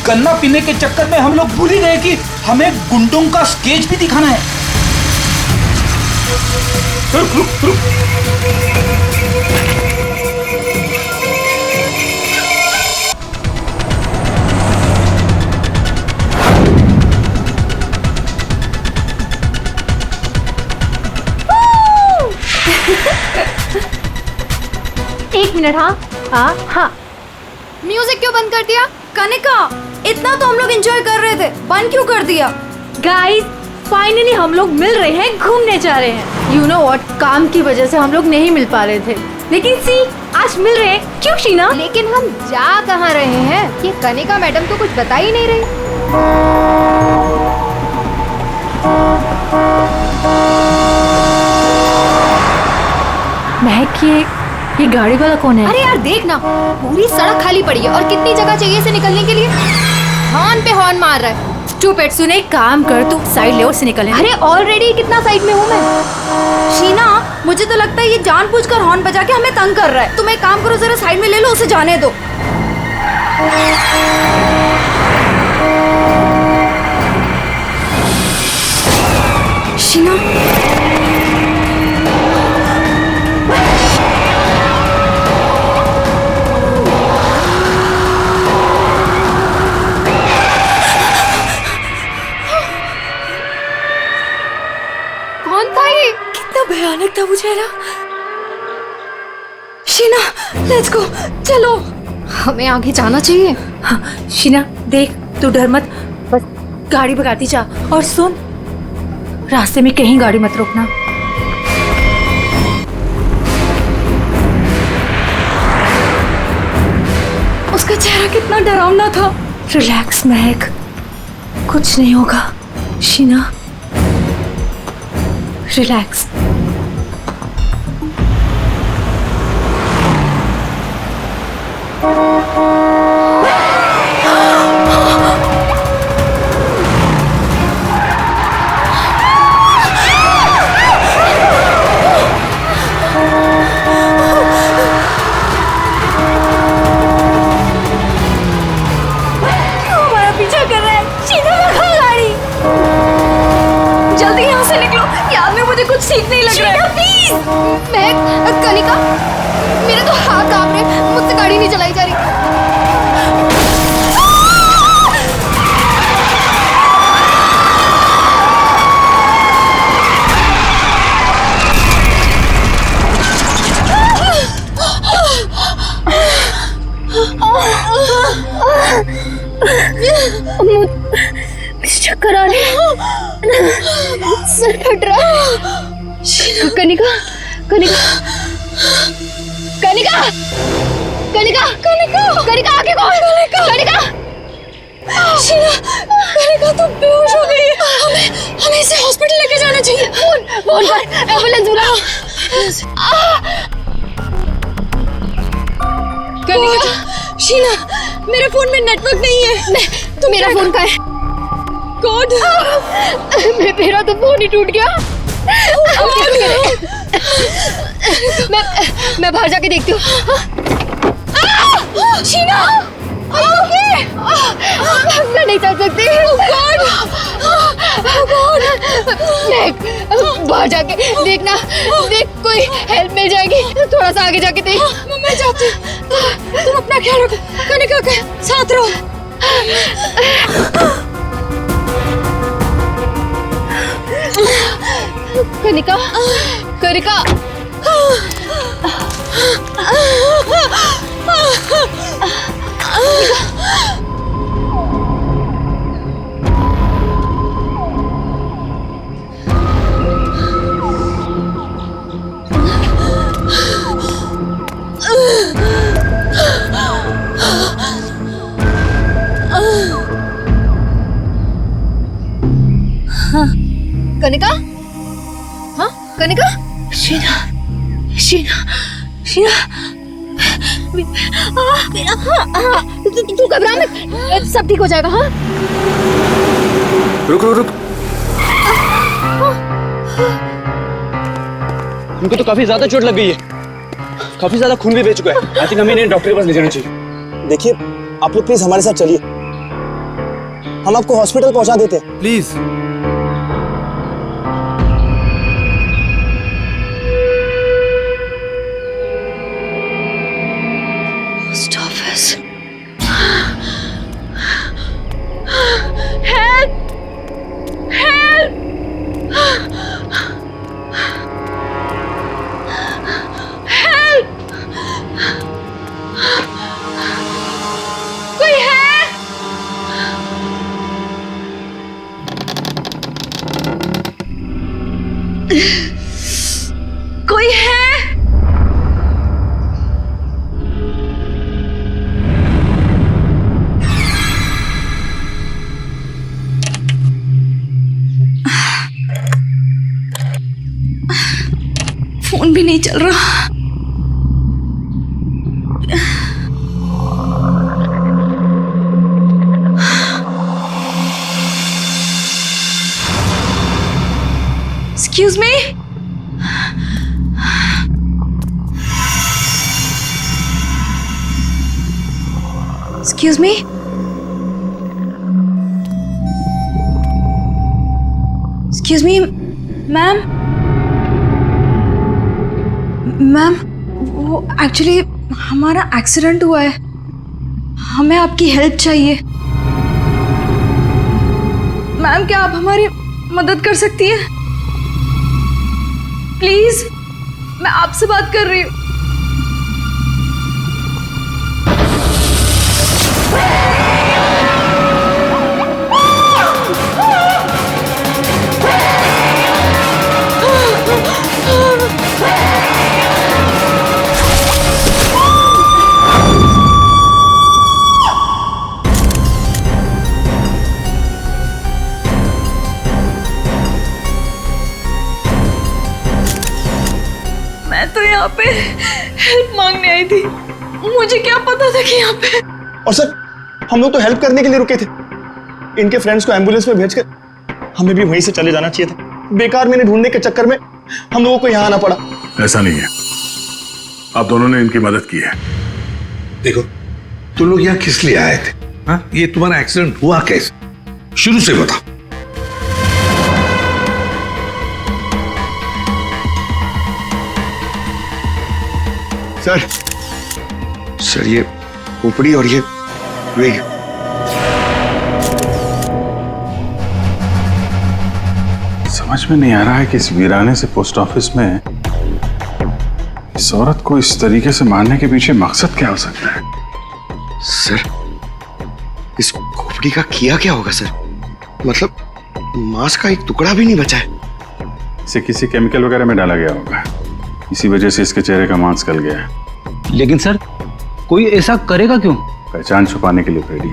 गन्ना पीने के चक्कर में हम लोग भूल ही गए कि हमें गुंडों का स्केच भी दिखाना है। रुक रुक रुक। एक मिनट। हाँ हाँ। म्यूजिक क्यों बंद कर दिया? कनिका, इतना तो हम लोग एंजॉय कर रहे थे, बंद क्यों कर दिया? गाइस, फाइनली हम लोग मिल रहे हैं, घूमने जा रहे हैं। यू नो व्हाट, काम की वजह से हम लोग नहीं मिल पा रहे थे, लेकिन सी आज मिल रहे हैं। क्यों शीना? लेकिन हम जा कहाँ रहे हैं? ये कनिका मैडम तो कुछ बता ही नहीं रही। महक, ये गाड़ी वाला कौन है? अरे यार देख ना, पूरी सड़क खाली पड़ी है और कितनी जगह चाहिए इसे निकलने के लिए। हॉर्न पे हॉर्न मार रहा है। स्टूपिड, सुने, एक काम कर, तू साइड ले और से निकल। अरे ऑलरेडी कितना साइड में हूँ मैं। शीना, मुझे तो लगता है ये जानबूझकर हॉर्न बजा के हमें तंग कर रहा है। तुम एक काम करो, जरा साइड में ले लो, उसे जाने दो। शीना, भयानक था वो चेहरा। शीना, लेट्स गो, चलो। हमें आगे जाना चाहिए। हाँ, शीना देख, तू डर मत, बस गाड़ी भगाती जा। और सुन, रास्ते में कहीं गाड़ी मत रोकना। उसका चेहरा कितना डरावना था। रिलैक्स महक, कुछ नहीं होगा। शीना रिलैक्स। हमारा पीछा कर रहा है। शीना, रखो गाड़ी। जल्दी यहाँ से निकलो, याद में मुझे कुछ ठीक नहीं लग रहा है। प्लीज। मैं कनिका, मेरे तो हाथ कांप रहे, मुझसे गाड़ी नहीं चलाई जा रही। मुझे चक्कर आ रहे हैं, सर फट रहा है। कनिका, कनिका, कनिका, कनिका, कनिका, कनिका, आगे कौन? कनिका, शीना, कनिका तो बेहोश हो गई है। हमें इसे हॉस्पिटल लेके जाना चाहिए। फोन कर, एम्बुलेंस बुलाओ। कनिका, शीना, मेरे फोन में नेटवर्क नहीं है। तो मेरा फोन का है कोड। मेरा तो फोन ही टूट गया। मैं बाहर जाके देखती हूँ। शीना, मैं नहीं चल सकती। बाहर जाके देखना, देख कोई हेल्प मिल जाएगी। थोड़ा सा आगे जाके देख। मैं जाती हूँ, तुम अपना ख्याल रखो। कनिका के साथ रहो। कनिका, कनिका, कनिका, हाँ कनिका, शीना, शीना, शीना, तू घबरा मत, सब ठीक हो जाएगा। हाँ रुक रुक रुक। उनको तो काफी ज्यादा चोट लग गई है, काफी ज्यादा खून भी बह चुका है। आई थिंक हमें इन्हें डॉक्टर के पास ले जाना चाहिए। देखिए, आप लोग प्लीज हमारे साथ चलिए। हम आपको हॉस्पिटल पहुंचा देते हैं। प्लीज। Post office. कोई है? फोन भी नहीं चल रहा। Excuse me? Excuse me? Excuse me, ma'am? Ma'am, वो एक्चुअली हमारा एक्सीडेंट हुआ है, हमें आपकी हेल्प चाहिए। मैम, क्या आप हमारी मदद कर सकती हैं? प्लीज, मैं आपसे बात कर रही हूँ। मैं तो यहाँ पे हेल्प मांगने आई थी, मुझे क्या पता था कि यहाँ पे। और सर, हम लोग तो हेल्प करने के लिए रुके थे। इनके फ्रेंड्स को एम्बुलेंस में भेजकर हमें भी वहीं से चले जाना चाहिए था। बेकार मैंने ढूंढने के चक्कर में हम लोगों को यहाँ आना पड़ा। ऐसा नहीं है, आप दोनों ने इनकी मदद की है। देखो, तुम लोग यहाँ किस लिए आए थे? हाँ, ये तुम्हारा एक्सीडेंट हुआ कैसे? शुरू से बताओ। सर ये खोपड़ी और ये वेग। समझ में नहीं आ रहा है कि इस वीराने से पोस्ट ऑफिस में इस औरत को इस तरीके से मारने के पीछे मकसद क्या हो सकता है? सर, इस खोपड़ी का किया क्या होगा सर? मतलब मांस का एक टुकड़ा भी नहीं बचा है। इसे किसी केमिकल वगैरह में डाला गया होगा, इसी वजह से इसके चेहरे का मांस गल गया है। लेकिन सर, कोई ऐसा करेगा क्यों? पहचान छुपाने के लिए फ्रेडी।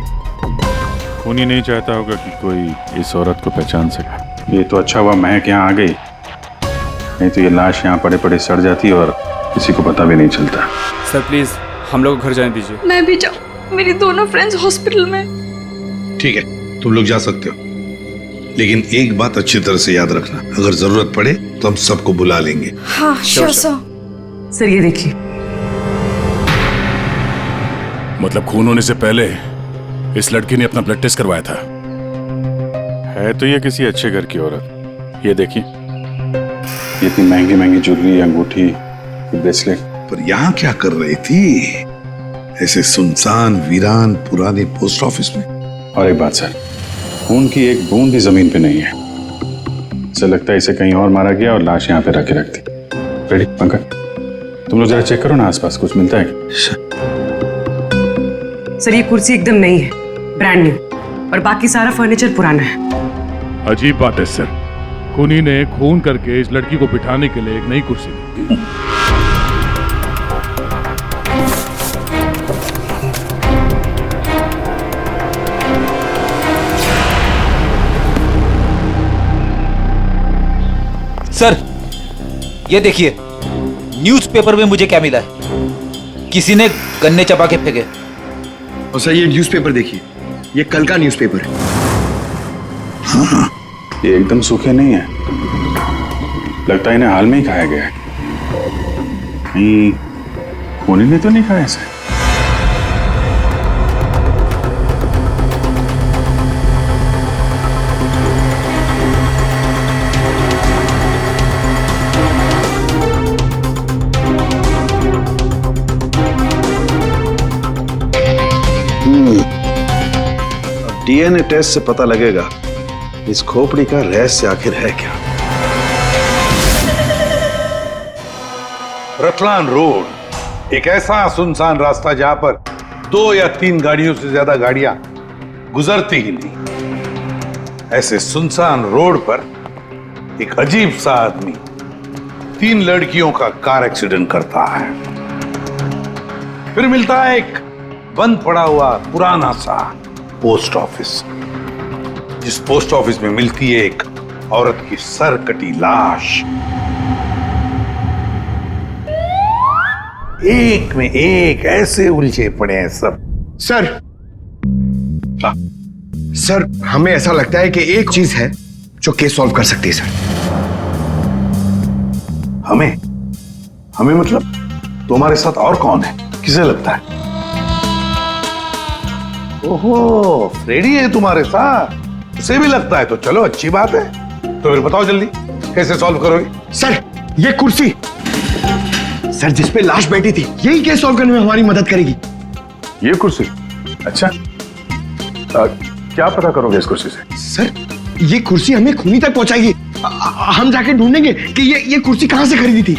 खून ही नहीं चाहता होगा कि कोई इस औरत को पहचान सके। ये तो अच्छा हुआ महक यहाँ आ गई, नहीं तो ये लाश यहाँ पड़े पड़े सड़ जाती और किसी को पता भी नहीं चलता। सर प्लीज, हम लोग घर जाने दीजिए। मैं भी जाऊँ, मेरी दोनों फ्रेंड्स हॉस्पिटल में। ठीक है, तुम लोग जा सकते हो, लेकिन एक बात अच्छी तरह से याद रखना, अगर जरूरत पड़े तो हम सबको बुला लेंगे। हाँ श्योर सर। सर ये देखिए। मतलब खून होने से पहले इस लड़की ने अपना ब्लड टेस्ट करवाया था। है तो ये किसी अच्छे घर की औरत। ये देखिए, इतनी महंगी महंगी ज्वेलरी, अंगूठी, ब्रेसलेट। पर यहाँ क्या कर रही थी ऐसे सुनसान वीरान पुराने पोस्ट ऑफिस में? और एक बात सर, खून की एक बूंद भी जमीन पे नहीं है। ऐसा लगता है इसे कहीं और मारा गया और लाश यहाँ पे रख के रखती। रेडी पंकज, तुम लोग जरा चेक करो ना आसपास कुछ मिलता है। सर ये कुर्सी एकदम नई है, ब्रांड न्यू, और बाकी सारा फर्नीचर पुराना है। अजीब बात है सर, खूनी ने खून करके इस लड़की को बिठाने के लिए एक नई कुर्सी दी। सर, ये देखिए, न्यूज़पेपर में मुझे क्या मिला है। किसी ने गन्ने चबा के फेंके। और सर ये न्यूज़पेपर देखिए, ये कल का न्यूज़पेपर है। हाँ, ये एकदम सूखे नहीं है, लगता है इन्हें हाल में ही खाया गया है। कहीं खूनी ने तो नहीं खाया इसे? डीएनए टेस्ट से पता लगेगा इस खोपड़ी का रहस्य आखिर है क्या। रतलान रोड एक ऐसा सुनसान रास्ता जहां पर 2 या 3 गाड़ियों से ज्यादा गाड़ियां गुजरती ही नहीं। ऐसे सुनसान रोड पर एक अजीब सा आदमी 3 लड़कियों का कार एक्सीडेंट करता है। फिर मिलता है एक बंद पड़ा हुआ पुराना सा पोस्ट ऑफिस, जिस पोस्ट ऑफिस में मिलती है एक औरत की सर कटी लाश। एक में एक ऐसे उलझे पड़े हैं सब। सर, सर हमें ऐसा लगता है कि एक चीज है जो केस सॉल्व कर सकती है सर। हमें मतलब तुम्हारे साथ और कौन है, किसे लगता है? ओहो, फ्रेडी है तुम्हारे साथ, उसे भी लगता है तो चलो अच्छी बात है। तो फिर बताओ जल्दी कैसे सॉल्व करोगे? सर ये कुर्सी सर जिसपे लाश बैठी थी, यही केस सॉल्व करने में हमारी मदद करेगी। ये कुर्सी? अच्छा, क्या पता करोगे इस कुर्सी से? सर ये कुर्सी हमें खूनी तक पहुंचाएगी। हम जाके ढूंढेंगे कि ये कुर्सी कहां से खरीदी थी।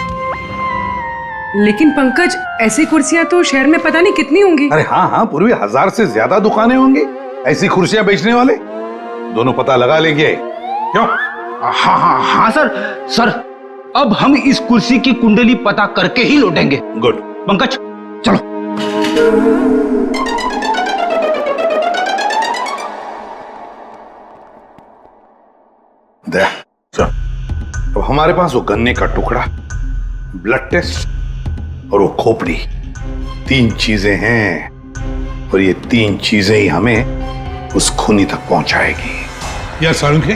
लेकिन पंकज, ऐसी कुर्सियां तो शहर में पता नहीं कितनी होंगी। अरे हाँ, पूर्वी 1000 से ज्यादा दुकानें होंगी ऐसी कुर्सियां बेचने वाले। दोनों पता लगा लेंगे, क्यों? हाँ सर, अब हम इस कुर्सी की कुंडली पता करके ही लौटेंगे। गुड। पंकज चलो। अब हमारे पास वो गन्ने का टुकड़ा, ब्लड टेस्ट और वो खोपड़ी, 3 चीजें हैं, और ये 3 चीजें ही हमें उस खूनी तक पहुंचाएगी। यार सारुंखे,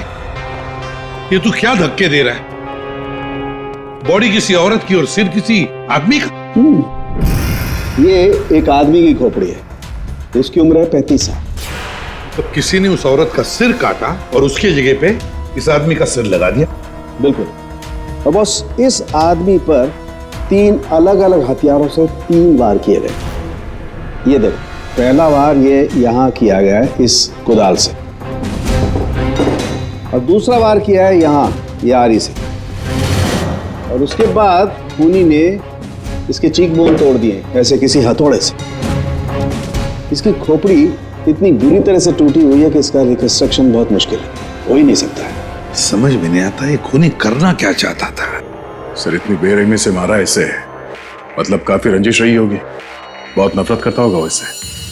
ये तू क्या धक्के दे रहा है? बॉडी किसी औरत की और सिर किसी आदमी का। ये एक आदमी की खोपड़ी है, इसकी उम्र है 35 साल। तो किसी ने उस औरत का सिर काटा और उसके जगह पे इस आदमी का सिर लगा दिया। बिल्कुल। और बस इस आदमी पर 3 अलग अलग हथियारों से 3 वार किए गए। ये देखो, पहला वार ये यहाँ किया गया है इस कुदाल से, और दूसरा वार किया है यहाँ ये आरी से, और उसके बाद खूनी ने इसके चीक बोन तोड़ दिए ऐसे किसी हथौड़े से। इसकी खोपड़ी इतनी बुरी तरह से टूटी हुई है कि इसका रिकंस्ट्रक्शन बहुत मुश्किल है, हो ही नहीं सकता है। समझ में नहीं आता ये खूनी करना क्या चाहता था। सर इतनी बेरहमी से मारा इसे, मतलब काफी रंजिश रही होगी, बहुत नफरत करता होगा इससे।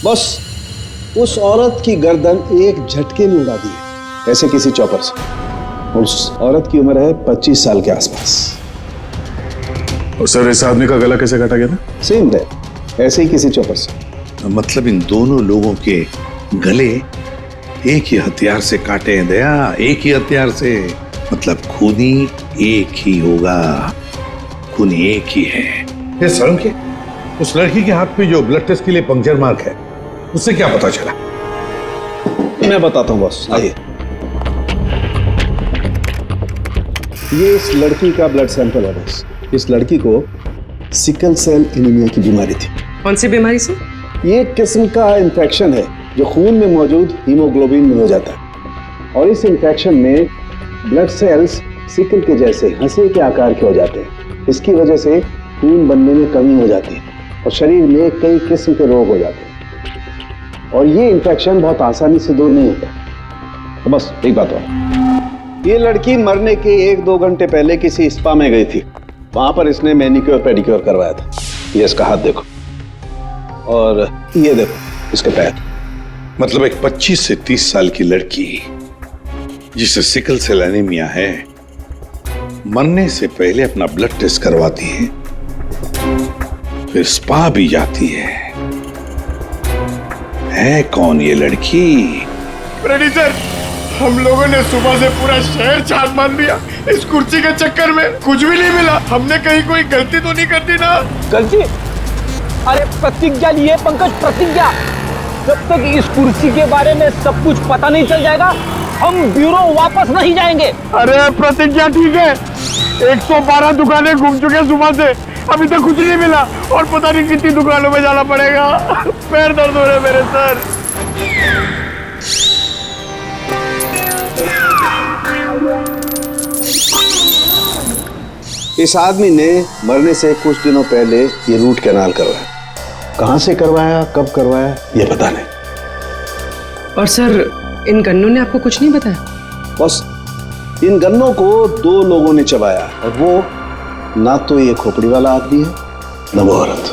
बस उस औरत की गर्दन एक झटके में उड़ा दी है ऐसे किसी चॉपर से। उस औरत की उम्र है 25 साल के आसपास। और सर इस आदमी का गला कैसे काटा गया था? सेम है, ऐसे ही किसी चॉपर से। मतलब इन दोनों लोगों के गले एक ही हथियार से काटे हैं दया, एक ही हथियार से। मतलब खूनी एक ही होगा, खूनी एक ही है। ये सारुंखे, उस लड़की के हाथ पे जो ब्लड टेस्ट के लिए पंक्चर मार्क है, उससे क्या पता चला? मैं बताता हूँ बॉस, आइए। ये इस लड़की का ब्लड सैंपल है बॉस। इस लड़की को सिकल सेल एनीमिया की बीमारी थी। कौन सी बीमारी से? ये एक किस्म का इन्फेक्शन है जो खून में मौजूद हीमोग्लोबिन में हो जाता है, और इस इन्फेक्शन में ब्लड सेल्स सिकल के जैसे हंसे के आकार के हो जाते हैं। इसकी वजह से खून बनने में कमी हो जाती है और शरीर में कई किस्म के रोग हो जाते हैं, और ये इन्फेक्शन बहुत आसानी से दूर नहीं होता। तो बस एक बात और, ये लड़की मरने के 1-2 घंटे पहले किसी स्पा में गई थी। वहां पर इसने मैनिक्योर पेडिक्योर करवाया था। ये इसका हाथ देखो, और ये देखो इसके पैर। मतलब एक 25 से 30 साल की लड़की जिसे सिकल सेल एनीमिया है, मरने से पहले अपना ब्लड टेस्ट करवाती है, फिर स्पा भी जाती है कौन ये लड़की? फ्रेडी सर, हम लोगों ने सुबह से पूरा शहर छान मार दिया। इस कुर्सी के चक्कर में कुछ भी नहीं मिला। हमने कहीं कोई गलती तो नहीं कर दी ना? गलती? अरे प्रतिज्ञा लिए पंकज, प्रतिज्ञा। जब तक इस कुर्सी के बारे में सब कुछ पता नहीं चल जाएगा, हम ब्यूरो वापस नहीं जाएंगे। अरे प्रतिज्ञा ठीक है, 112 दुकानें घूम चुके सुबह से, अभी तक कुछ नहीं मिला, और पता नहीं कितनी दुकानों में जाना पड़ेगा। पैर दर्द हो रहे मेरे सर। इस आदमी ने मरने से कुछ दिनों पहले ये रूट कैनाल करवाया। कहां से करवाया, कब करवाया, ये पता नहीं। और सर, इन गन्नों ने आपको कुछ नहीं बताया? बस इन गन्नों को 2 लोगों ने चबाया, और वो ना तो ये खोपड़ी वाला आदमी है, ना वो औरत।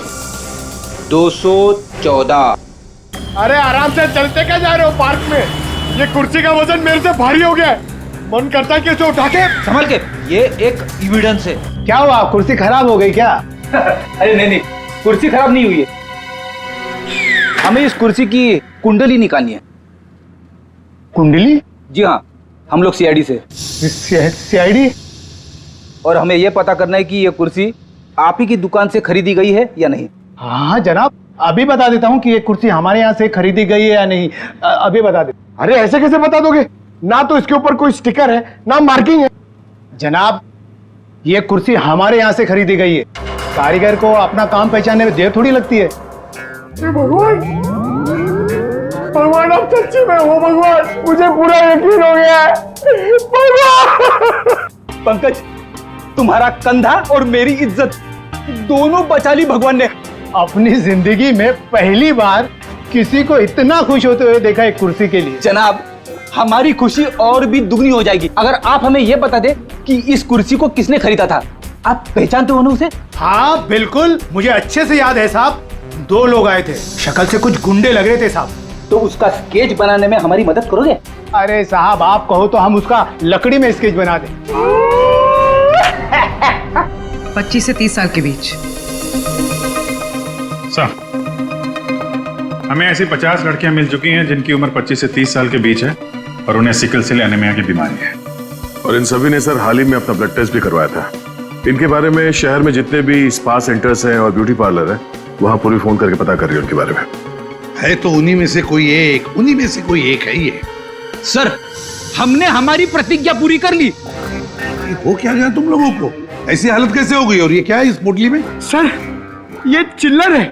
214। अरे आराम से चलते क्या जा रहे हो पार्क में? ये कुर्सी का वजन मेरे से भारी हो गया है। मन करता है कि इसे उठा के संभल के, ये एक एविडेंस है। क्या हुआ, कुर्सी खराब हो गई क्या? अरे नहीं, कुर्सी खराब नहीं हुई है। हमें इस कुर्सी की कुंडली निकालनी है। कुंडली? जी हाँ, हम लोग सीआईडी से। सीआईडी? और हमें यह पता करना है कि ये कुर्सी आप ही की दुकान से खरीदी गई है या नहीं। हाँ जनाब, अभी बता देता हूँ कि ये कुर्सी हमारे यहाँ से खरीदी गई है या नहीं। अभी बता दे। अरे ऐसे कैसे बता दोगे? ना तो इसके ऊपर कोई स्टिकर है, ना मार्किंग है। जनाब, ये कुर्सी हमारे यहाँ से खरीदी गई है। कारीगर को अपना काम पहचानने में देर थोड़ी लगती है। भगवान, भगवान अब सच्ची में हो। भगवान, मुझे पूरा यकीन हो गया है। भगवान! पंकज, तुम्हारा कंधा और मेरी इज्जत दोनों बचा ली भगवान ने। अपनी जिंदगी में पहली बार किसी को इतना खुश होते हुए देखा एक कुर्सी के लिए। जनाब, हमारी खुशी और भी दुगनी हो जाएगी अगर आप हमें यह बता दे कि इस कुर्सी को किसने खरीदा था। आप पहचानते हो ना उसे? हाँ बिल्कुल, मुझे अच्छे से याद है साहब। 2 लोग आए थे, शक्ल से कुछ गुंडे लग रहे थे साहब। तो उसका स्केच बनाने में हमारी मदद करोगे? अरे साहब, आप कहो तो हम उसका लकड़ी में स्केच बना दें। 25 से 30 साल के बीच। सर, हमें ऐसी 50 लड़कियां मिल चुकी हैं जिनकी उम्र 25 से 30 साल के बीच है और उन्हें सिकल सेल एनीमिया की बीमारी है। और इन सभी ने सर हाल ही में अपना ब्लड टेस्ट भी करवाया था। इनके बारे में शहर में जितने भी स्पा सेंटर्स हैं और ब्यूटी पार्लर है, वहां पूरी फोन करके पता कर रही है उनके बारे में। है तो उन्हीं में से कोई एक है ये। सर, हमने हमारी प्रतिज्ञा पूरी कर ली। हो क्या गया तुम लोगों को? ऐसी हालत कैसे हो गई? और ये क्या है इस पोटली में? सर, ये चिल्लर है,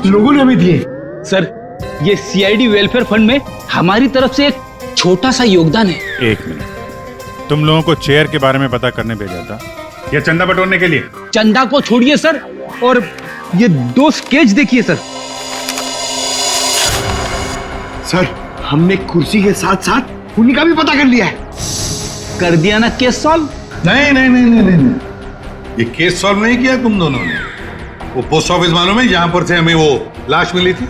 लोगों ने हमें दिए। सर, ये सीआईडी वेलफेयर फंड में हमारी तरफ से एक छोटा सा योगदान है। 1 मिनट, तुम लोगों को चेयर के बारे में पता करने भेजा था या चंदा बटोरने के लिए? चंदा को छोड़िए सर, और ये 2 स्केच देखिए सर। सर, हमने कुर्सी के साथ साथ उन्हीं का भी पता कर लिया है। कर दिया ना केस सॉल्व? नहीं, ये केस सॉल्व नहीं किया तुम दोनों ने। वो पोस्ट ऑफिस मालूम है जहां पर से हमें वो लाश मिली थी?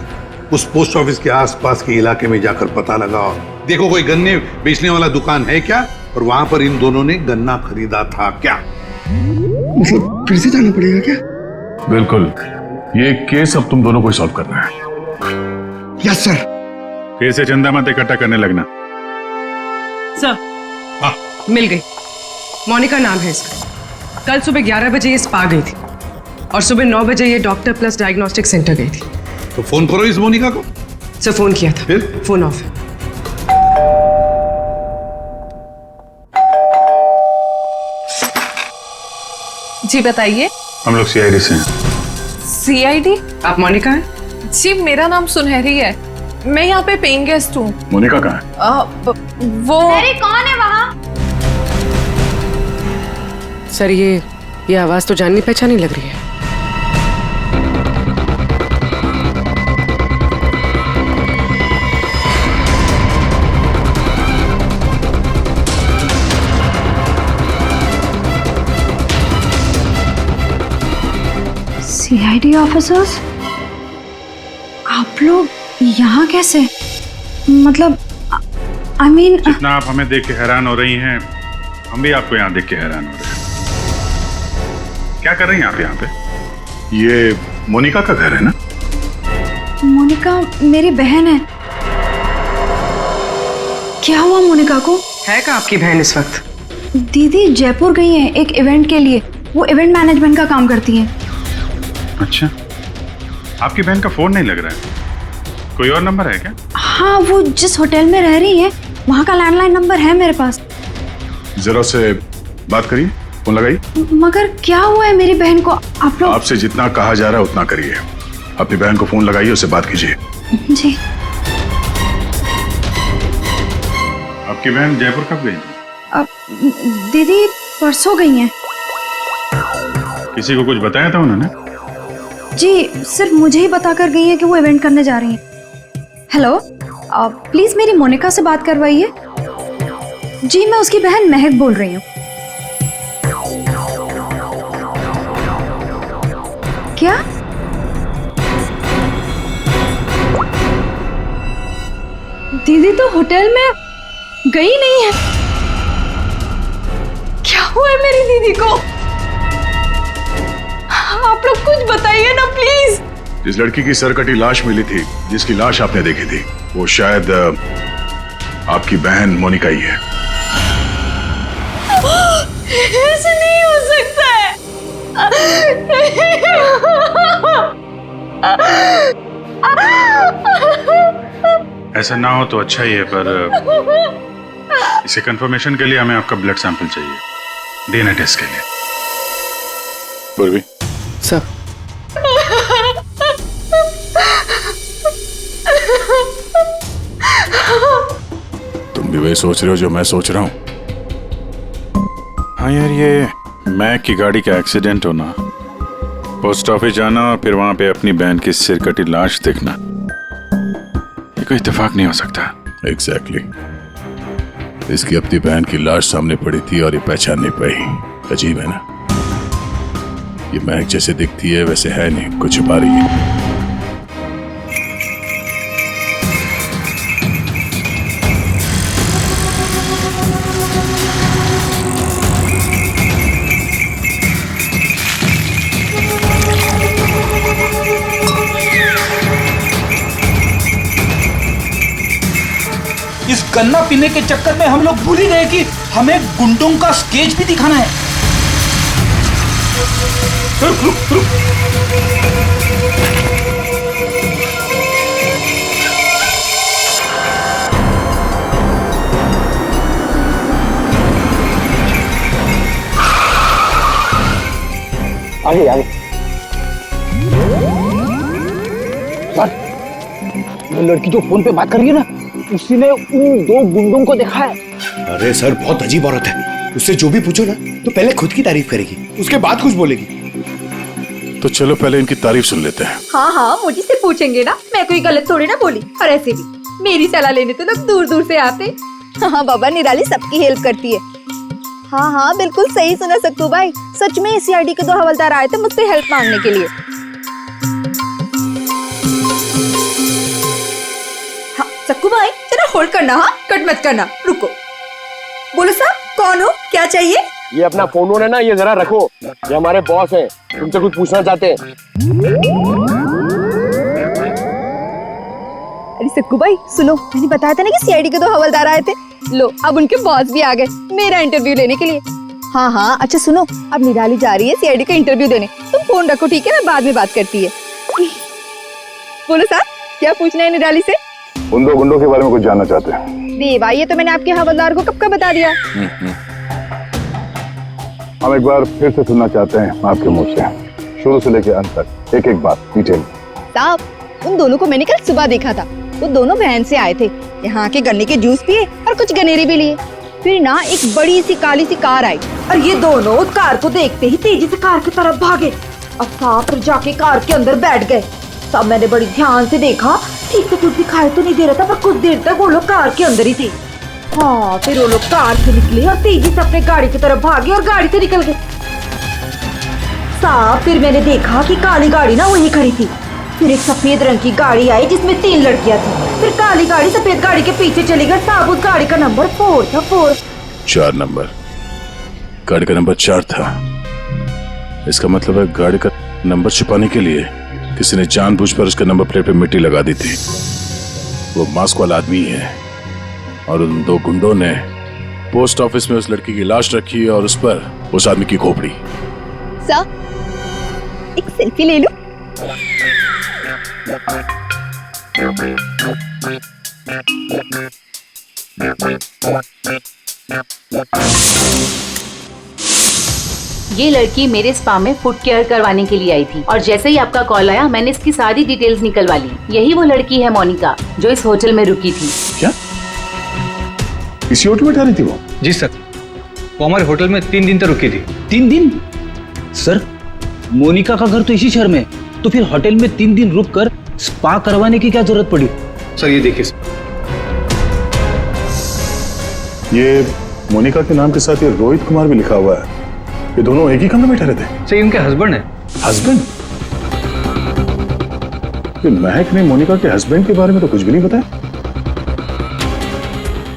उस पोस्ट ऑफिस के आसपास के इलाके में जाकर पता लगाओ, देखो कोई गन्ने बेचने वाला दुकान है क्या, और वहां पर इन दोनों ने गन्ना खरीदा था क्या? मतलब फिर से जाना पड़ेगा क्या? बिल्कुल, ये केस अब तुम दोनों को सॉल्व करना है। Yes sir. फिर से चंदा मत इकट्ठा करने लगना। सर, मिल गई। मोनिका नाम है इसका। कल सुबह 11 बजे ये स्पा गई थी और सुबह 9 बजे ये डॉक्टर प्लस डायग्नोस्टिक सेंटर गई थी। तो फोन करो इस मोनिका को। सर, फोन किया था, फिर फोन ऑफ है। जी बताइए। हम लोग सीआईडी से हैं। सीआईडी? आप मोनिका हैं? जी, मेरा नाम सुनहरी है। मैं यहाँ पे पेइंग गेस्ट हूँ। मोनिका कहाँ है? वो अरे कौन है वहाँ? सर, ये आवाज तो जाननी पहचानी लग रही है। सीआईडी ऑफिसर्स, आप लोग यहाँ कैसे? मतलब आई मीन, जितना आप हमें देख के हैरान हो रही हैं, हम भी आपको यहाँ देख के हैरान हो रहे हैं। क्या कर रही हैं आप यहाँ पे? ये मोनिका का घर है ना? मोनिका मेरी बहन है। क्या हुआ मोनिका को? है क्या आपकी बहन इस वक्त? दीदी जयपुर गई है एक इवेंट के लिए। वो इवेंट मैनेजमेंट का काम करती है। अच्छा, आपकी बहन का फोन नहीं लग रहा है। कोई और नंबर है क्या? हाँ, वो जिस होटल में रह रही है वहाँ का लैंडलाइन नंबर है मेरे पास। जरा उससे बात करिए, फोन लगाइए। मगर क्या हुआ है मेरी बहन को? आप लोग आपसे जितना कहा जा रहा है उतना करिए। अपनी बहन को फोन लगाइए, उससे बात कीजिए। जी। आपकी बहन जयपुर कब गई? दीदी परसों गई हैं। किसी को कुछ बताया था उन्होंने? जी सिर्फ मुझे ही बता कर गई है कि वो इवेंट करने जा रही हैं। हेलो, प्लीज मेरी मोनिका से बात करवाइए। जी मैं उसकी बहन महक बोल रही हूँ। क्या? दीदी तो होटल में गई नहीं है। क्या हुआ है मेरी दीदी को? आप लोग कुछ बताइए ना प्लीज। जिस लड़की की सरकटी लाश मिली थी, जिसकी लाश आपने देखी थी, वो शायद आपकी बहन मोनिका ही है। ऐसे नहीं हो सकता है। ऐसा ना हो तो अच्छा ही है, पर इसे कंफर्मेशन के लिए हमें आपका ब्लड सैंपल चाहिए डीएनए टेस्ट के लिए। पूर्वी सर, तुम भी वही सोच रहे हो जो मैं सोच रहा हूँ? हाँ यार, ये मैक की गाड़ी का एक्सीडेंट होना, पोस्ट ऑफिस जाना और फिर वहां पे अपनी बहन की सिरकटी लाश देखना, ये कोई इत्तेफाक नहीं हो सकता। एग्जैक्टली। इसकी अपनी बहन की लाश सामने पड़ी थी और ये पहचान नहीं पाई। अजीब है ना? ये महक जैसे दिखती है वैसे है नहीं, कुछ छुपा रही है। इस गन्ना पीने के चक्कर में हम लोग भूल ही गए कि हमें गुंडों का स्केच भी दिखाना है। रुक रुक रुक। आगे आगे। वो लड़की जो फोन पे बात कर रही है ना, उसी ने उन दो गुंडों को देखा है। अरे सर, बहुत अजीब औरत है। उससे जो भी पूछो ना तो पहले खुद की तारीफ करेगी, उसके बाद कुछ बोलेगी। तो चलो पहले इनकी तारीफ सुन लेते हैं। हाँ हाँ, मुझे से पूछेंगे ना, मैं कोई गलत थोड़ी ना बोली। और ऐसे भी मेरी सलाह लेने तो लोग दूर दूर से आते। हाँ बाबा, निराली सबकी हेल्प करती है। हाँ हाँ बिल्कुल सही सुना सक्कू भाई। सच में सीआईडी के 2 हवलदार आए थे मुझसे हेल्प मांगने के लिए। हाँ सक्कू भाई, जरा होल्ड करना, हाँ कट मत करना, रुको। बोलो साहब, कौन हो, क्या चाहिए? ये अपना फोन है ना, ये जरा रखो। ये हमारे बॉस हैं, तुमसे कुछ पूछना चाहते हैं। अरे सक्कू भाई सुनो, मैंने बताया था ना कि सीआईडी के 2 हवलदार आए थे। लो, अब उनके बॉस भी आ गए मेरा इंटरव्यू लेने के लिए। हाँ हाँ अच्छा सुनो, अब निराली जा रही है सीआईडी का इंटरव्यू देने। तुम फोन रखो ठीक है, मैं बाद में बात करती है। बोलो साहब, क्या पूछना है निराली से? उन 2 गुंडों के बारे में कुछ जानना चाहते हैं। देवा, ये तो मैंने आपके हवलदार को कब का बता दिया। हम एक बार फिर से सुनना चाहते हैं आपके मुंह से, शुरू से लेकर अंत तक एक एक बात डिटेल। साहब, उन दोनों को मैंने कल सुबह देखा था। वो दोनों बहन से आए थे, यहाँ के गन्ने के जूस पिए और कुछ गनेरे भी लिए। फिर ना एक बड़ी सी काली सी कार आई और ये दोनों उस कार को देखते ही तेजी से कार की तरफ भागे और साहब फिर जाके कार के अंदर बैठ गए। तब मैंने बड़ी ध्यान से देखा, ठीक से कुछ दिखाई तो नहीं दे रहा था, पर कुछ देर तक वो लोग कार के अंदर ही थे। हाँ, फिर वो लोग कार से निकले और तेजी से अपने गाड़ी की तरफ भागे और गाड़ी से निकल गए। साहब फिर मैंने देखा कि काली गाड़ी ना वहीं खड़ी थी। फिर एक सफेद रंग की गाड़ी आई जिसमें 3 लड़कियां थी। फिर काली गाड़ी सफेद गाड़ी के पीछे चली गई। साहब उस गाड़ी का नंबर 4 था। 4 नंबर, गाड़ी का नंबर 4 था। इसका मतलब है गाड़ी का नंबर छुपाने के लिए किसी ने जानबूझकर उसके नंबर प्लेट पे मिट्टी लगा दी थी। वो मास्क वाला आदमी है और उन 2 गुंडों ने पोस्ट ऑफिस में उस लड़की की लाश रखी और उस पर उस आदमी की खोपड़ी। सर, एक सेल्फी ले लो। ये लड़की मेरे स्पा में फुट केयर करवाने के लिए आई थी और जैसे ही आपका कॉल आया मैंने इसकी सारी डिटेल्स निकलवा ली। यही वो लड़की है मोनिका जो इस होटल में रुकी थी। क्या इसी होटल में ठहरी थी वो? जी सर, वो हमारे होटल में 3 दिन तक रुकी थी। 3 दिन? सर, मोनिका का घर तो इसी शहर में है, तो फिर होटल में 3 दिन रुककर स्पा करवाने की क्या जरूरत पड़ी? सर ये देखिए सर, ये मोनिका के नाम के साथ ये रोहित कुमार भी लिखा हुआ है। ये दोनों एक ही कमरे में ठहरे थे? सर इनके हस्बैंड है। हस्बैंड? ये महक ने मोनिका के हस्बैंड के बारे में तो कुछ भी नहीं बताया।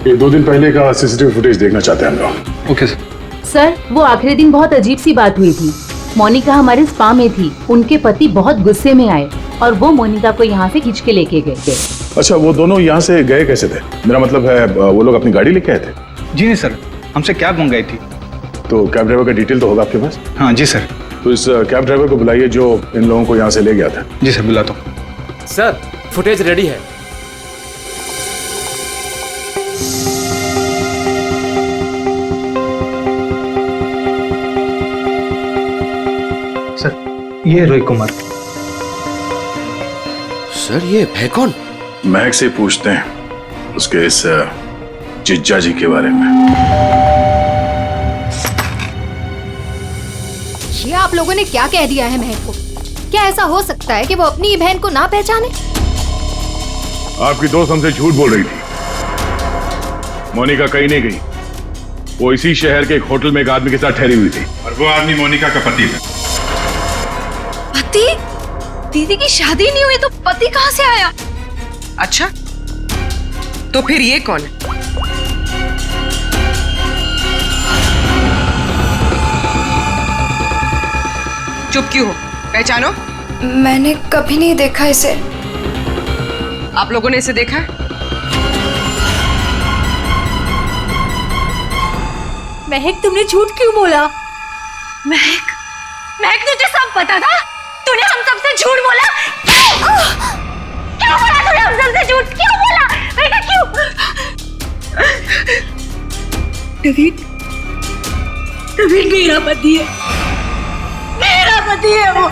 ये 2 दिन पहले का सीसीटीवी फुटेज देखना चाहते हैं हम लोग। Okay sir. सर वो आखिरी दिन बहुत अजीब सी बात हुई थी। मोनिका हमारे स्पा में थी, उनके पति बहुत गुस्से में आए और वो मोनिका को यहाँ से खींच के लेके गए थे। अच्छा, वो दोनों यहाँ से गए कैसे थे? मेरा मतलब है वो लोग अपनी गाड़ी लेके आए थे? जी नहीं सर, हमसे कैब मंगाई थी। तो कैब ड्राइवर का डिटेल तो होगा आपके पास? हाँ जी सर। तो इस कैब ड्राइवर को बुलाइए जो इन लोगों को यहाँ से ले गया था। जी सर, बुलाता हूँ। सर फुटेज रेडी है। सर ये रोहित कुमार। सर ये है कौन? महक से पूछते हैं उसके इस जिज्जा जी के बारे में। ये आप लोगों ने क्या कह दिया है महक को? क्या ऐसा हो सकता है कि वो अपनी ही बहन को ना पहचाने? आपकी दोस्त हमसे झूठ बोल रही थी। मोनिका कहीं नहीं गई, वो इसी शहर के एक होटल में एक आदमी के साथ ठहरी हुई थी और वो आदमी मोनिका का पति था। पति? दीदी की शादी नहीं हुई तो पति कहाँ से आया? अच्छा, तो फिर ये कौन है? चुप क्यों हो? पहचानो। मैंने कभी नहीं देखा इसे। आप लोगों ने इसे देखा है? महक तुमने झूठ क्यों बोला? महक, महक तुझे सब पता था? तूने हम सबसे झूठ बोला? क्यों बोला तूने हम सबसे झूठ? क्यों बोला? महक क्यों? नवीन, नवीन मेरा पति है, मेरा पति है वो।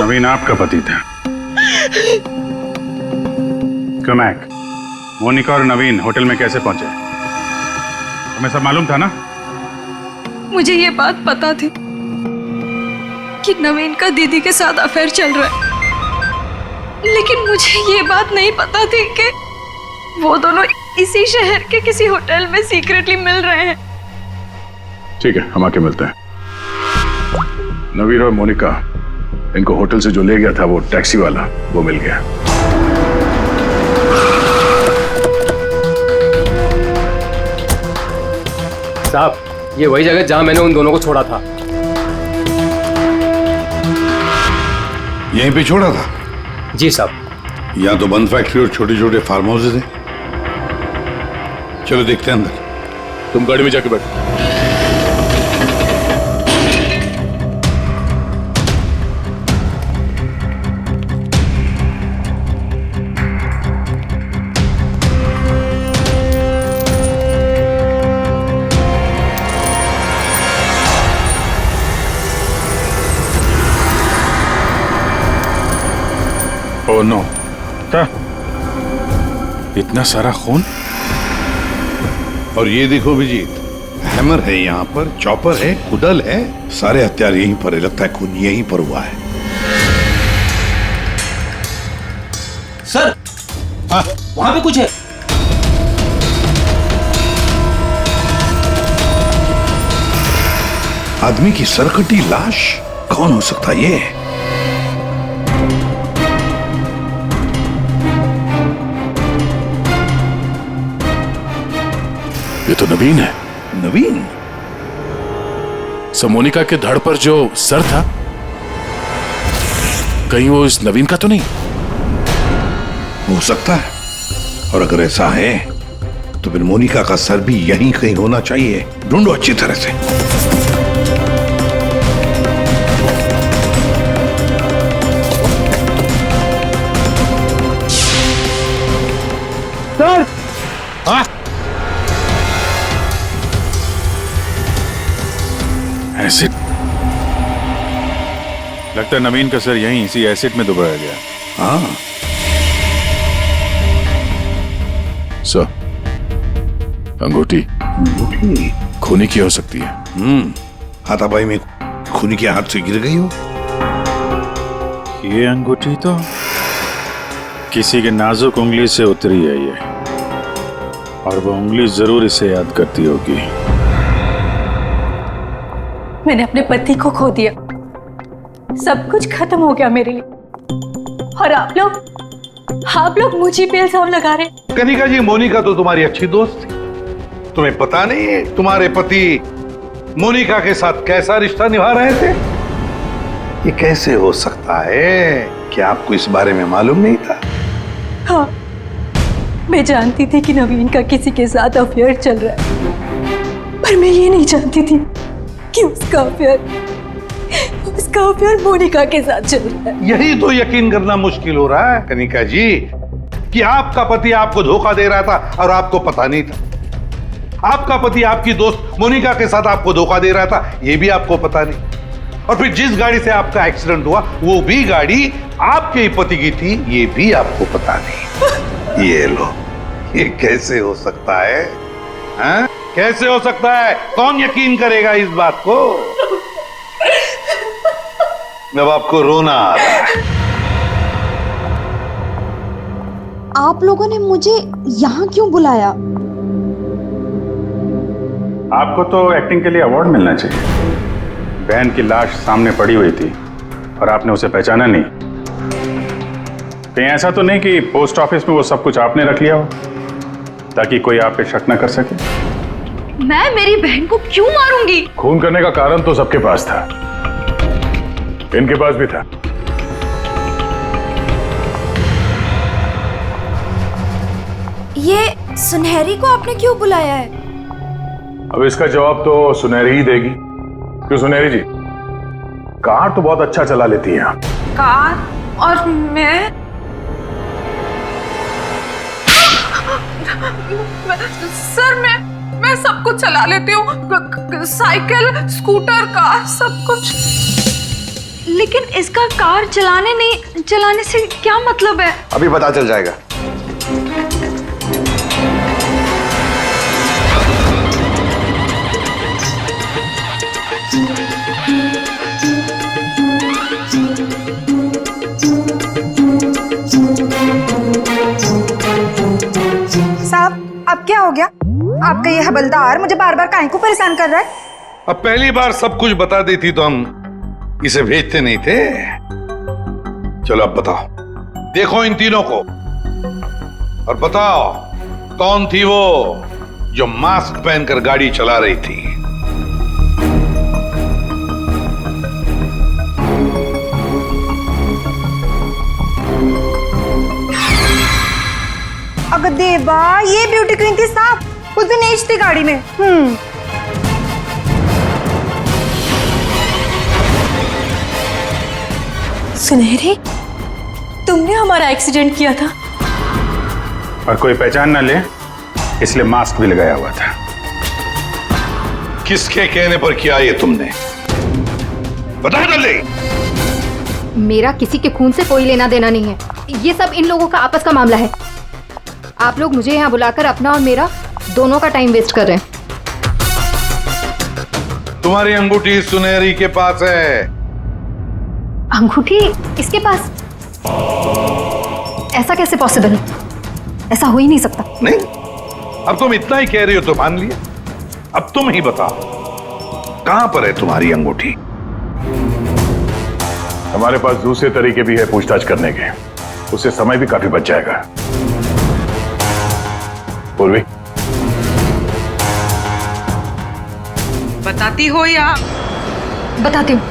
नवीन आपका पति था? क्यों महक, मोनिका और नवीन होटल में कैसे पहुंचे? तुम्हें सब मालूम था ना? मुझे ये बात पता थी कि नवीन का दीदी के साथ अफेयर चल रहा है, लेकिन मुझे ये बात नहीं पता थी कि वो दोनों इसी शहर के किसी होटल में सीक्रेटली मिल रहे हैं। ठीक है, हम आके मिलते हैं। नवीन और मोनिका, इनको होटल से जो ले गया था वो टैक्सी वाला, वो मिल गया। साहब ये वही जगह जहां मैंने उन दोनों को छोड़ा था। यहीं पे छोड़ा था? जी साहब। यहाँ तो बंद फैक्ट्री और छोटे छोटे फार्म हाउसेज हैं। चलो देखते हैं अंदर। तुम गाड़ी में जाके बैठो। ओह नो, इतना सारा खून। और ये देखो विजीत, हैमर है यहाँ पर, चॉपर है, कुडल है, सारे हथियार यहीं पर है। लगता है खून यहीं पर हुआ है। सर वहां पे कुछ है। आदमी की सरकटी लाश? कौन हो सकता है ये? ये तो नवीन है। नवीन? मोनिका के धड़ पर जो सर था, कहीं वो इस नवीन का तो नहीं? हो सकता है, और अगर ऐसा है तो फिर मोनिका का सर भी यहीं कहीं होना चाहिए। ढूंढो अच्छी तरह से। Sir acid? लगता है नवीन का सर यहीं इसी एसिड में डुबाया गया। हाँ सर, अंगूठी खूनी की हो सकती है। हाथापाई में खूनी के हाथ से गिर गई हो। ये अंगूठी तो किसी के नाजुक उंगली से उतरी है ये, और वो उंगली जरूर इसे याद करती होगी। मैंने अपने पति को खो दिया, सब कुछ खत्म हो गया मेरे लिए, और आप लोग मुझे पे इल्जाम लगा रहे। कनिका जी, मोनिका तो तुम्हारी अच्छी दोस्त थी, तुम्हें पता नहीं है तुम्हारे पति मोनिका के साथ कैसा रिश्ता निभा रहे थे? ये कैसे हो सकता है? क्या आपको इस बारे में मालूम नहीं था? हाँ, मैं जानती थी कि नवीन का किसी के साथ अफेयर चल रहा है, पर मैं ये नहीं जानती थी कि उसका अफेयर मोनिका के साथ चल रहा है। यही तो यकीन करना मुश्किल हो रहा है कनिका जी, कि आपका पति आपको धोखा दे रहा था और आपको पता नहीं था। आपका पति आपकी दोस्त मोनिका के साथ आपको धोखा दे रहा था, ये भी आपको पता नहीं। और फिर जिस गाड़ी से आपका एक्सीडेंट हुआ वो भी गाड़ी आपके ही पति की थी, ये भी आपको पता नहीं। ये लो, ये कैसे हो सकता है? हाँ? कैसे हो सकता है? कौन यकीन करेगा इस बात को? अब आपको रोना आ रहा है। आप लोगों ने मुझे यहाँ क्यों बुलाया? आपको तो एक्टिंग के लिए अवार्ड मिलना चाहिए। बहन की लाश सामने पड़ी हुई थी और आपने उसे पहचाना नहीं। कहीं ऐसा तो नहीं कि पोस्ट ऑफिस में वो सब कुछ आपने रख लिया हो ताकि कोई आप पे शक न कर सके? मैं मेरी बहन को क्यों मारूंगी? खून करने का कारण तो सबके पास था, इनके पास भी था। ये सुनहरी को आपने क्यों बुलाया है? अब इसका जवाब तो सुनहरी ही देगी। क्यों सुनहरी जी, कार तो बहुत अच्छा चला लेती हैं आप। कार? और मैं सर मैं सब कुछ चला लेती हूँ, साइकिल, स्कूटर, कार, सब कुछ। लेकिन इसका कार चलाने से क्या मतलब है? अभी पता चल जाएगा। साहब, अब क्या हो गया? आपका ये हवलदार मुझे बार बार काहे को परेशान कर रहा है? अब पहली बार सब कुछ बता देती तो हम इसे भेजते नहीं थे। चलो अब बताओ, देखो इन तीनों को और बताओ कौन थी वो जो मास्क पहनकर गाड़ी चला रही थी? अगर देवा, ये ब्यूटी क्वीन थी साहब, उस दिन एज थी गाड़ी में। सुनहरी, तुमने हमारा एक्सीडेंट किया था और कोई पहचान ना ले इसलिए मास्क भी लगाया हुआ था। किसके कहने पर किया ये तुमने? बता जल्दी। मेरा किसी के खून से कोई लेना देना नहीं है, ये सब इन लोगों का आपस का मामला है। आप लोग मुझे यहाँ बुलाकर अपना और मेरा दोनों का टाइम वेस्ट कर रहे हैं। तुम्हारी अंगूठी सुनहरी के पास है। अंगूठी इसके पास? ऐसा कैसे पॉसिबल है? ऐसा हो ही नहीं सकता। नहीं, अब तुम इतना ही कह रही हो तो मान लिया। अब तुम ही बताओ, कहां पर है तुम्हारी अंगूठी? हमारे पास दूसरे तरीके भी है पूछताछ करने के, उससे समय भी काफी बच जाएगा। पूर्वी, बताती हो या? बताती हूँ।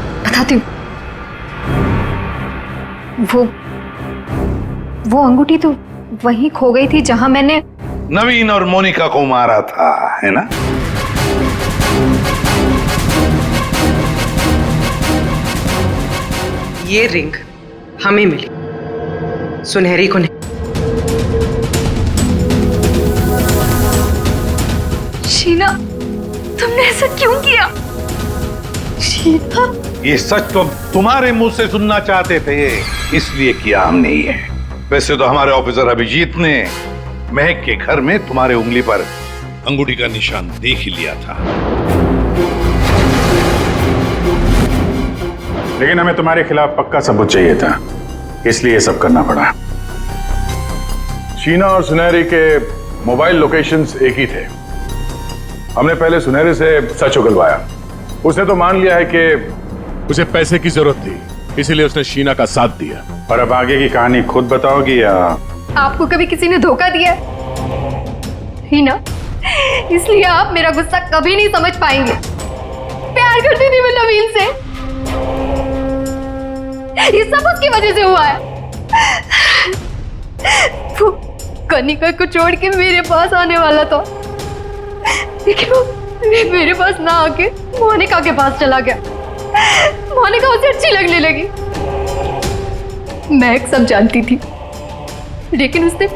वो अंगूठी तो वहीं खो गई थी जहां मैंने नवीन और मोनिका को मारा था, है ना? ये रिंग हमें मिली, सुनहरी को नहीं। शीना, तुमने ऐसा क्यों किया? शीना, ये सच तो तुम्हारे मुंह से सुनना चाहते थे, इसलिए किया हमने ये। वैसे तो हमारे ऑफिसर अभिजीत ने महक के घर में तुम्हारे उंगली पर अंगूठी का निशान देख ही लिया था। लेकिन हमें तुम्हारे खिलाफ पक्का सबूत चाहिए था, इसलिए ये सब करना पड़ा। शीना और सुनहरी के मोबाइल लोकेशंस एक ही थे। हमने पहले सुनहरी से सच उगलवाया। उसने तो मान लिया है कि उसे पैसे की जरूरत थी, इसीलिए उसने शीना का साथ दिया। और अब आगे की कहानी खुद बताओगी या? आपको कभी किसी ने धोखा दिया ही ना, इसलिए आप मेरा गुस्सा कभी नहीं समझ पाएंगे। प्यार करती थी मैं नवीन से, ये सब उसकी वजह से हुआ है। वो कनिका को छोड़ के मेरे पास आने वाला था, लेकिन वो मेरे पास ना आके मोनिका के पास चला गया। मोनिका उसे अच्छी लगने लगी। मैं सब जानती थी, लेकिन उसने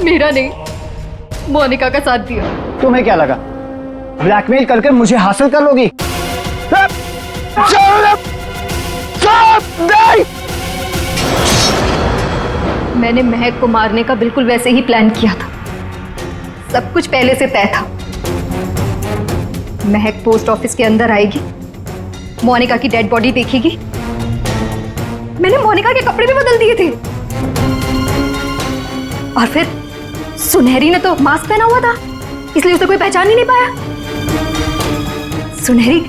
मेरा नहीं मोनिका का साथ दिया। तुम्हें क्या लगा ब्लैकमेल करके मुझे हासिल कर लोगी? मैंने महक को मारने का बिल्कुल वैसे ही प्लान किया था। सब कुछ पहले से तय था। महक पोस्ट ऑफिस के अंदर आएगी, मोनिका की डेड बॉडी देखेगी। मैंने मोनिका के कपड़े भी बदल दिए थे। और फिर सुनहरी ने तो मास्क पहना हुआ था, इसलिए उसे कोई पहचान ही नहीं पाया। सुनहरी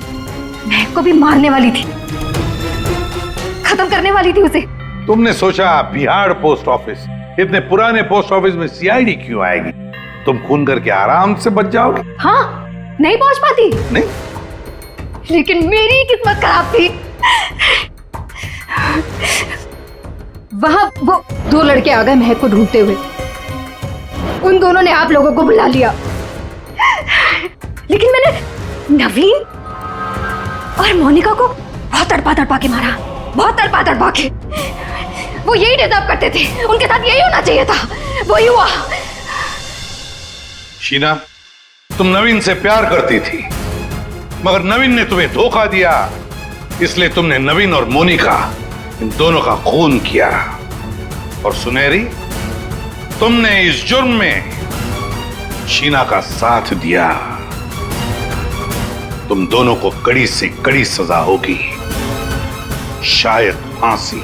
महक को भी मारने वाली थी, खत्म करने वाली थी उसे। तुमने सोचा बिहार पोस्ट ऑफिस, इतने पुराने पोस्ट ऑफिस में सीआईडी क्यों आएगी? तुम खून करके आराम से बच जाओगे। हाँ, नहीं पहुंच पाती। नहीं, लेकिन मेरी किस्मत खराब थी। वहां वो दो लड़के आ गए महक को ढूंढते हुए। उन दोनों ने आप लोगों को बुला लिया, लेकिन मैंने नवीन और मोनिका को बहुत तड़पा के मारा, बहुत तड़पा के। वो यही डिजर्व करते थे, उनके साथ यही होना चाहिए था, वही हुआ। शीना, तुम नवीन से प्यार करती थी, मगर नवीन ने तुम्हें धोखा दिया, इसलिए तुमने नवीन और मोनिका इन दोनों का खून किया। और सुनहरी, तुमने इस जुर्म में शीना का साथ दिया। तुम दोनों को कड़ी से कड़ी सजा होगी, शायद फांसी।